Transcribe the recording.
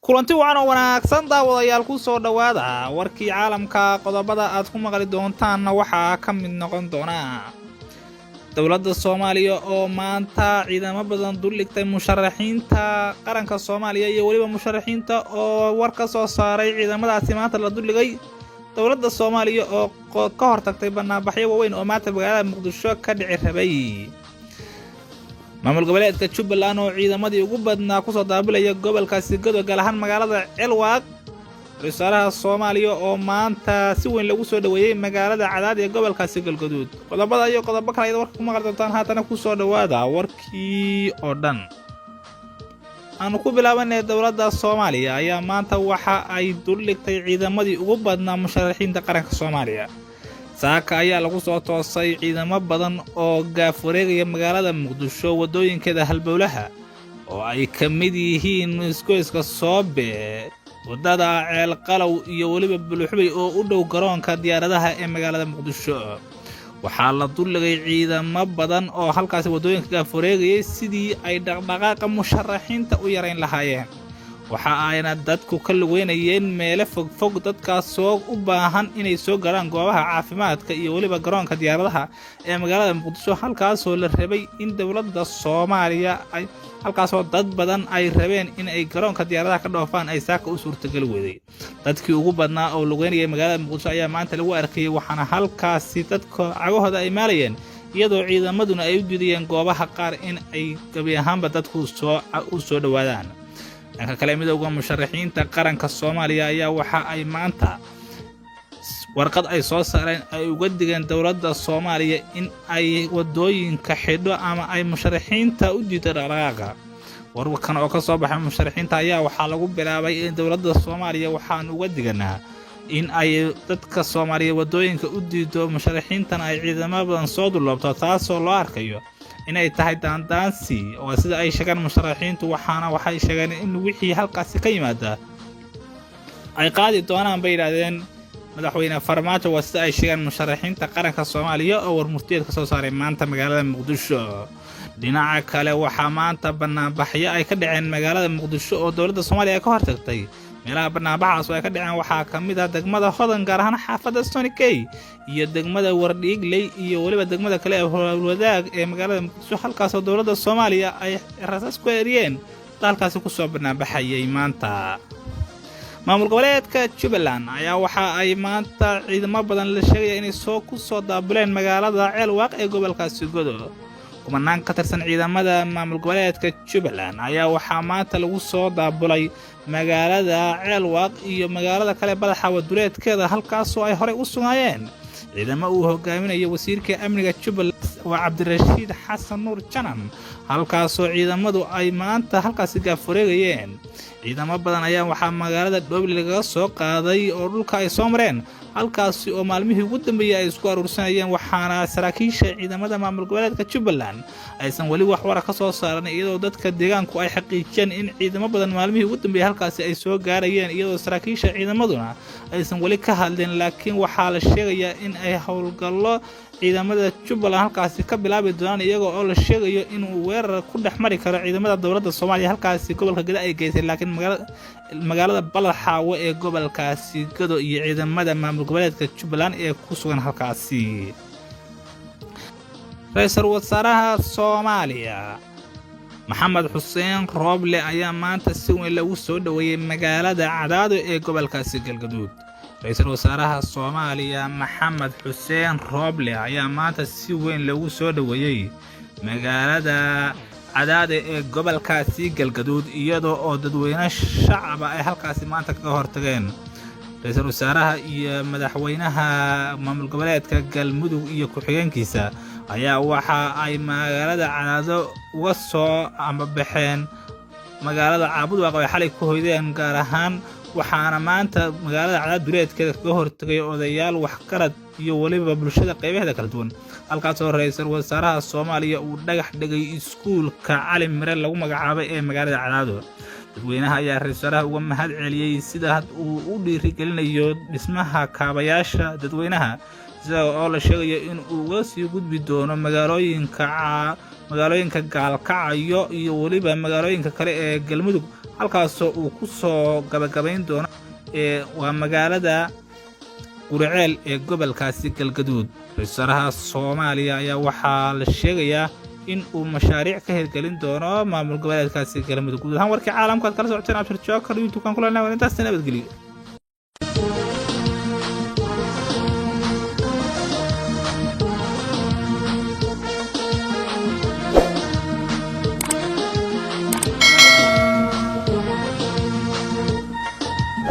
kulanti wacan oo wanaagsan daawadayaal ku soo dhawaada warkii caalamka qodobada aad ku maqli doontaan waxa ka mid noqon doona dawladda Soomaaliya oo maanta ciidamo badan duligtay musharaxiinta qaranka Soomaaliya iyo waliba musharaxiinta oo war ka soo saaray ciidamadaasi maanta la duligay dawladda Soomaaliya oo ka hortagtay banaabaxyo waaweyn oo maanta magaalada Muqdisho ka dhici rabay maamul goboleedka Jubbaland oo ciidamadii ugu badnaa ku soo daabilaya gobolkaasi gaar ahaan magaalada Elwaaq wasaaraha Soomaaliya oo maanta si weyn lagu soo dhaweeyay magaalada Cadaad ee gobolkaasi Galgaduud qodobada iyo qodobo kale warka ku maqal doontaan haatan ku soo dhawaada warkii oo dhan aanu ku bilaabanay dawladda Soomaaliya ayaa maanta waxa ay duligtay ciidamadii ugu badnaa musharaxiinta qaranka Soomaaliya saaka ayaa lagu soo toosay ciidamo badan oo gaaf wareegaya magaalada Muqdisho wadooyinkeeda halbowlaha oo ay ka mid yihiin iskoyska Soobe wadada Ceel Qalow iyo waliba Buluxbay oo u dhow garoonka diyaaradaha ee magaalada Muqdisho waxaa la duligay ciidamo badan oo halkaas wadooyinka gaaf wareegayay sidii ay dhaqdhaqaaqa musharaxiinta u yareyn lahaayeen waxa ayna dadku ka lugeynayeen meelo fog dadkaas oo u baahan inay soo gaaraan goobaha caafimaadka iyo waliba garoonka diyaaradaha ee magaalada Muqdisho halkaas oo la rabay in dawladda Soomaaliya ay halkaas oo dad badan ay rabeen in ay garoonka diyaaradaha ka dhoofaan ay saaka u suurtagal weeday dadkii ugu badnaa oo lugeynayay magaalada Muqdisho ayaa maanta lagu arkay waxaana halkaasi dadka cagahooda ay maalayeen iyadoo ciidamaduna ay u diidayeen goobaha qaar in ay gabi ahaanba dadku soo dhawaadaan dhanka kale midowga musharaxiinta qaranka Soomaaliya ayaa waxa ay maanta warqad ay soo saareen ay uga digeen dawladda Soomaaliya in ay wadooyinka xidho ama ay musharaxiinta u diido dhaqdhaqaaqa warkan oo ka soo baxay musharaxiinta ayaa waxa lagu bilaabay in dawladda Soomaaliya waxaan uga diganaa in ay dadka Soomaaliya wadooyinka u diido musharaxiintana ay ciidamo badan soo duloobto taasoo loo arkayo inay tahay daandaansi oo sida ay sheegan musharaxiintu waxay sheegeen in wixii halkaas ka yimaada ay qaadi doonaan bay yiraahdeen madaxweyne Farmaajo waa sida ay sheegan musharaxiinta qaranka Soomaaliya oo warmurtiyeed ka soo saaray maanta magaalada Muqdisho dhinaca kale waxa maanta banaabaxyo ay ka dhaceen magaalada Muqdisho oo dawladda Soomaaliya ka hortagtay meelaha banaabaxaas oo ay ka dhaceen waxaa ka mid ah degmada Hodan gaar ahaan xaafadda Sonikey iyo degmada Wardhiigley iyo waliba degmada kale ee Wadaag ee magaalada Muqdisho halkaas oo dawladda Soomaaliya ay rasaas ku eeriyeen dalkaas ku soo banaabaxayay maanta maamul goboleedka Jubbaland ayaa waxa ay maanta ciidamo badan la sheegay inay ku soo daabuleen magaalada Elwaaq ee gobolkaasi Godo kumanaan ka tirsan ciidamada maamul goboleedka Jubbaland ayaa waxa maanta lagu soo daabulay magaalada Elwaaq iyo magaalada kale Badaxa waduleedkeeda halkaas oo ay horey u sugnaayeen ciidamo uu hogaaminayo wasiirka amniga Jubbaland waa Cabdirashiid Xasan Nuur Janan halkaas oo ciidamadu ay maanta halkaas gaaf wareegayeen ciidamo badan ayaa waxa magaalada Dhoble laga soo qaaday oo dhulka ay soo mareen halkaas oo maalmihii ugu dambeeyay ay isku aruursanayeen waxaana saraakiisha ciidamada maamul goboleedka Jubbaland aysan wali wax war ka soo saaran iyadoo dadka deegaanku ay xaqiijiyeen in ciidamo badan maalmihii ugu dambeeyay halkaas ay soo gaarayeen iyadoo saraakiisha ciidamaduna aysan wali ka hadlin laakiin waxa la sheegayaa in ay howlgallo ciidamada Jubbaland halkaas ka bilaabi doonaan iyagoo oo la sheegayo in uu weerar ku dhaxmari karo ciidamada dawladda Soomaaliya halkaas gobolka Gada ay geysay laakiin magaalada Badaxa ee gobolkaasi Gado iyo ciidamada maamul goboleedka Jubbaland ee ku sugan halkaasi ra'iisul wasaaraha Soomaaliya Maxamed Xuseen Rooble ayaa maanta si weyn lagu soo dhaweeyay magaalada Cadaad ee gobolkaasi Galgaduud ra'iisul wasaaraha Soomaaliya Maxamed Xuseen Rooble ayaa maanta si weyn lagu soo dhaweeyay magaalada Cadaad ee gobolkaasi Galgaduud iyadoo oo dadweyne shacab ay halkaas maanta ka hortageen ra'iisul wasaaraha iyo madaxweynaha maamul goboleedka Galmudug iyo ku-xigeenkiisa ayaa waxa ay magaalada Cadaad uga soo baxeen magaalada Caabudwaaq oo xalay ku hoydeen gaar ahaan waxaana maanta magaalada Cadaad duleedkeeda ka hortagay odayaal wax qarad iyo waliba bulshada qaybaheeda kala duwan halkaas oo ra'iisul wasaaraha Soomaaliya uu dhagax dhigay iskuulka Cali Mire lagu magacaabay ee magaalada Cadaad dadweynaha ayaa ra'iisul wasaaraha uga mahad celiyay sida uu u dhiirigelinayo dhismaha kaabayaasha dadweynaha oo la sheegayo in uu uga sii gudbi doono magaalooyinka gaalkacyo iyo waliba magaalooyinka kale ee galmudug halkaasoo uu ku soo gabagabayn doono waa magaalada guriceel ee gobolkaasi galgaduud. Wasaaraha Soomaaliya ayaa waxaa la sheegayaa in uu mashaariic ka hirgelin doono maamul goboleedkaasi galmudug. Guud ahaan warkii caalamka kala socoteen Abshir YouTube kan kulana intaas nabadgeliyo.